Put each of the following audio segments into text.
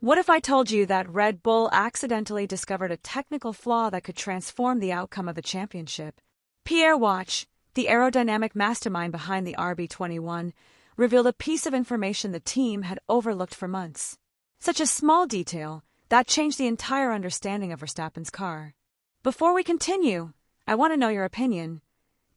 What if I told you that Red Bull accidentally discovered a technical flaw that could transform the outcome of the championship? Pierre Waché, the aerodynamic mastermind behind the RB21, revealed a piece of information the team had overlooked for months. Such a small detail that changed the entire understanding of Verstappen's car. Before we continue, I want to know your opinion.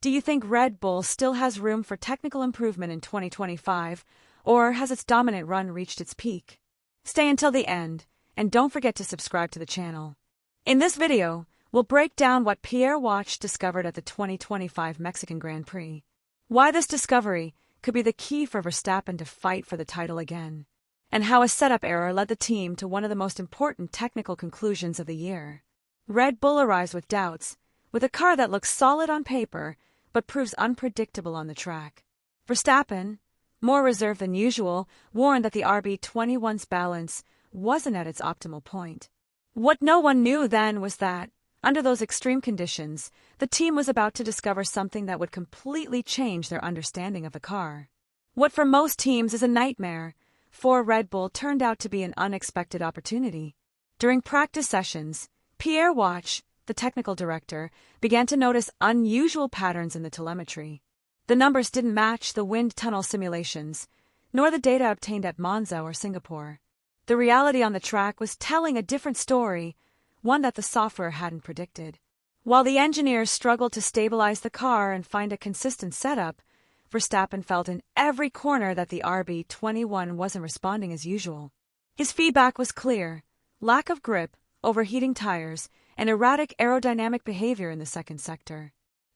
Do you think Red Bull still has room for technical improvement in 2025, or has its dominant run reached its peak? Stay until the end, and don't forget to subscribe to the channel. In this video, we'll break down what Pierre Waché discovered at the 2025 Mexican Grand Prix. Why this discovery could be the key for Verstappen to fight for the title again, and how a setup error led the team to one of the most important technical conclusions of the year. Red Bull arrives with doubts, with a car that looks solid on paper but proves unpredictable on the track. Verstappen, more reserved than usual, warned that the RB21's balance wasn't at its optimal point. What no one knew then was that, under those extreme conditions, the team was about to discover something that would completely change their understanding of the car. What for most teams is a nightmare, for Red Bull turned out to be an unexpected opportunity. During practice sessions, Pierre Waché, the technical director, began to notice unusual patterns in the telemetry. The numbers didn't match the wind tunnel simulations, nor the data obtained at Monza or Singapore. The reality on the track was telling a different story, one that the software hadn't predicted. While the engineers struggled to stabilize the car and find a consistent setup, Verstappen felt in every corner that the RB21 wasn't responding as usual. His feedback was clear: lack of grip, overheating tires, and erratic aerodynamic behavior in the second sector.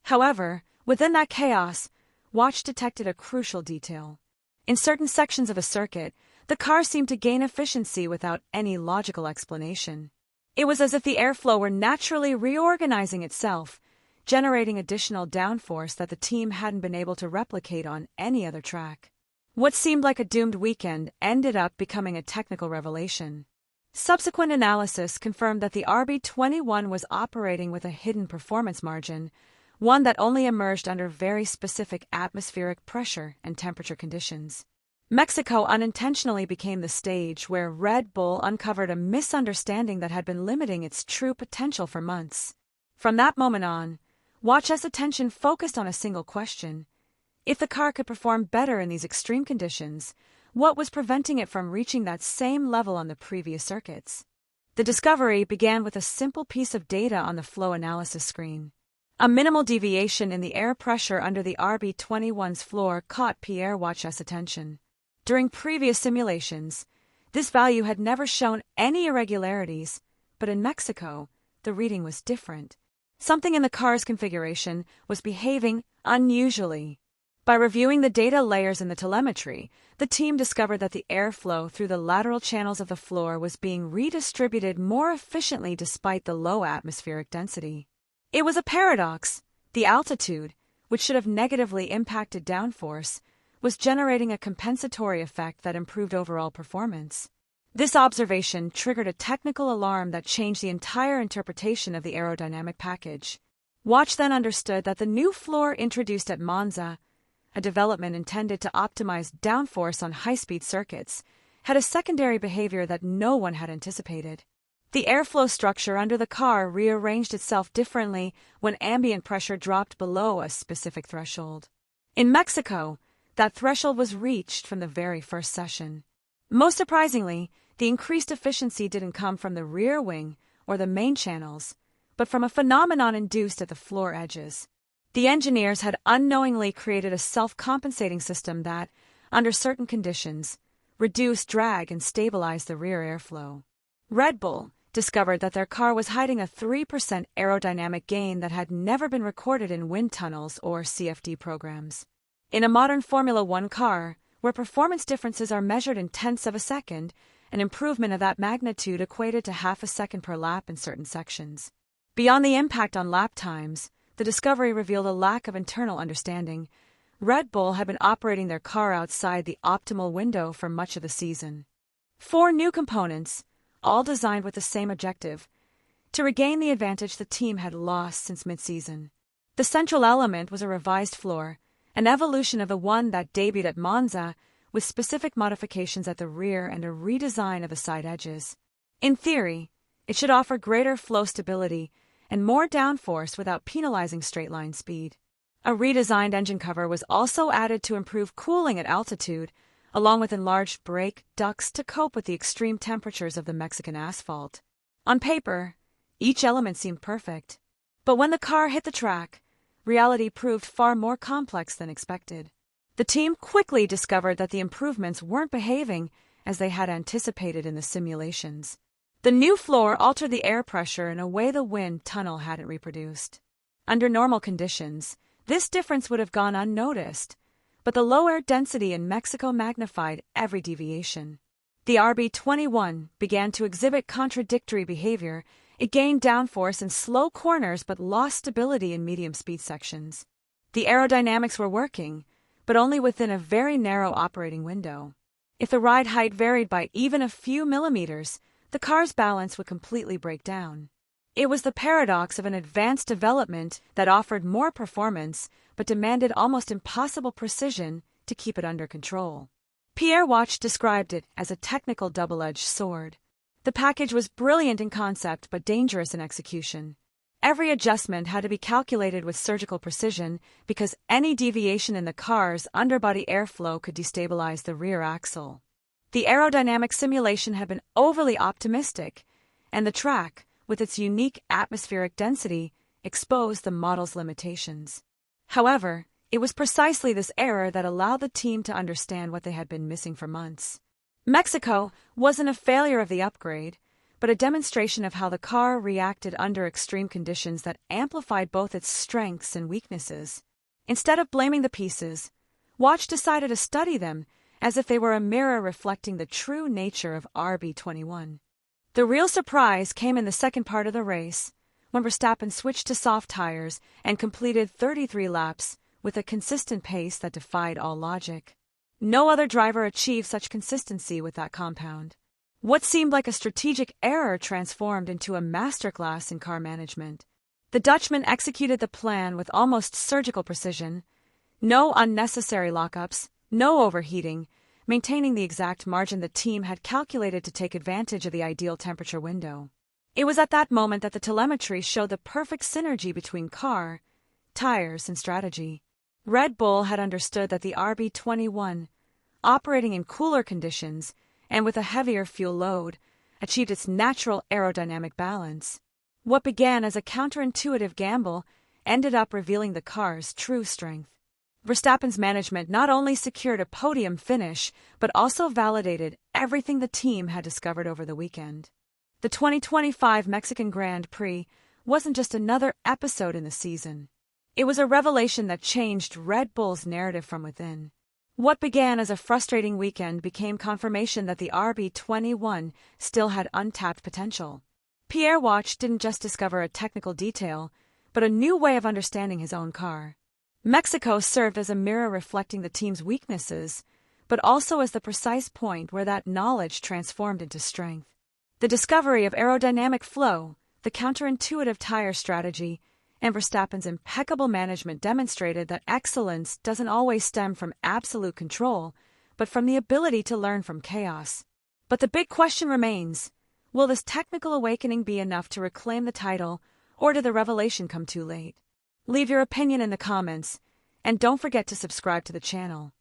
However, within that chaos, Waché detected a crucial detail. In certain sections of a circuit, the car seemed to gain efficiency without any logical explanation. It was as if the airflow were naturally reorganizing itself, generating additional downforce that the team hadn't been able to replicate on any other track. What seemed like a doomed weekend ended up becoming a technical revelation. Subsequent analysis confirmed that the RB21 was operating with a hidden performance margin, one that only emerged under very specific atmospheric pressure and temperature conditions. Mexico unintentionally became the stage where Red Bull uncovered a misunderstanding that had been limiting its true potential for months. From that moment on, Waché's attention focused on a single question: if the car could perform better in these extreme conditions, what was preventing it from reaching that same level on the previous circuits? The discovery began with a simple piece of data on the flow analysis screen. A minimal deviation in the air pressure under the RB21's floor caught Pierre Waché's attention. During previous simulations, this value had never shown any irregularities, but in Mexico, the reading was different. Something in the car's configuration was behaving unusually. By reviewing the data layers in the telemetry, the team discovered that the airflow through the lateral channels of the floor was being redistributed more efficiently despite the low atmospheric density. It was a paradox. The altitude, which should have negatively impacted downforce, was generating a compensatory effect that improved overall performance. This observation triggered a technical alarm that changed the entire interpretation of the aerodynamic package. Waché then understood that the new floor introduced at Monza, a development intended to optimize downforce on high-speed circuits, had a secondary behavior that no one had anticipated. The airflow structure under the car rearranged itself differently when ambient pressure dropped below a specific threshold. In Mexico, that threshold was reached from the very first session. Most surprisingly, the increased efficiency didn't come from the rear wing or the main channels, but from a phenomenon induced at the floor edges. The engineers had unknowingly created a self-compensating system that, under certain conditions, reduced drag and stabilized the rear airflow. Red Bull discovered that their car was hiding a 3% aerodynamic gain that had never been recorded in wind tunnels or CFD programs. In a modern Formula One car, where performance differences are measured in tenths of a second, an improvement of that magnitude equated to half a second per lap in certain sections. Beyond the impact on lap times, the discovery revealed a lack of internal understanding. Red Bull had been operating their car outside the optimal window for much of the season. 4 new components, all designed with the same objective: to regain the advantage the team had lost since mid-season. The central element was a revised floor, an evolution of the one that debuted at Monza, with specific modifications at the rear and a redesign of the side edges. In theory, it should offer greater flow stability and more downforce without penalizing straight-line speed. A redesigned engine cover was also added to improve cooling at altitude, along with enlarged brake ducts to cope with the extreme temperatures of the Mexican asphalt. On paper, each element seemed perfect, but when the car hit the track, reality proved far more complex than expected. The team quickly discovered that the improvements weren't behaving as they had anticipated in the simulations. The new floor altered the air pressure in a way the wind tunnel hadn't reproduced. Under normal conditions, this difference would have gone unnoticed, but the low air density in Mexico magnified every deviation. The RB21 began to exhibit contradictory behavior. It gained downforce in slow corners but lost stability in medium speed sections. The aerodynamics were working, but only within a very narrow operating window. If the ride height varied by even a few millimeters, the car's balance would completely break down. It was the paradox of an advanced development that offered more performance but demanded almost impossible precision to keep it under control. Pierre Waché described it as a technical double-edged sword. The package was brilliant in concept but dangerous in execution. Every adjustment had to be calculated with surgical precision because any deviation in the car's underbody airflow could destabilize the rear axle. The aerodynamic simulation had been overly optimistic, and the track, with its unique atmospheric density, exposed the model's limitations. However, it was precisely this error that allowed the team to understand what they had been missing for months. Mexico wasn't a failure of the upgrade, but a demonstration of how the car reacted under extreme conditions that amplified both its strengths and weaknesses. Instead of blaming the pieces, Waché decided to study them as if they were a mirror reflecting the true nature of RB21. The real surprise came in the second part of the race, when Verstappen switched to soft tires and completed 33 laps with a consistent pace that defied all logic. No other driver achieved such consistency with that compound. What seemed like a strategic error transformed into a masterclass in car management. The Dutchman executed the plan with almost surgical precision. No unnecessary lockups, no overheating, maintaining the exact margin the team had calculated to take advantage of the ideal temperature window. It was at that moment that the telemetry showed the perfect synergy between car, tires, and strategy. Red Bull had understood that the RB21, operating in cooler conditions and with a heavier fuel load, achieved its natural aerodynamic balance. What began as a counterintuitive gamble ended up revealing the car's true strength. Verstappen's management not only secured a podium finish, but also validated everything the team had discovered over the weekend. The 2025 Mexican Grand Prix wasn't just another episode in the season. It was a revelation that changed Red Bull's narrative from within. What began as a frustrating weekend became confirmation that the RB21 still had untapped potential. Pierre Waché didn't just discover a technical detail, but a new way of understanding his own car. Mexico served as a mirror reflecting the team's weaknesses, but also as the precise point where that knowledge transformed into strength. The discovery of aerodynamic flow, the counterintuitive tire strategy, and Verstappen's impeccable management demonstrated that excellence doesn't always stem from absolute control, but from the ability to learn from chaos. But the big question remains, will this technical awakening be enough to reclaim the title, or did the revelation come too late? Leave your opinion in the comments, and don't forget to subscribe to the channel.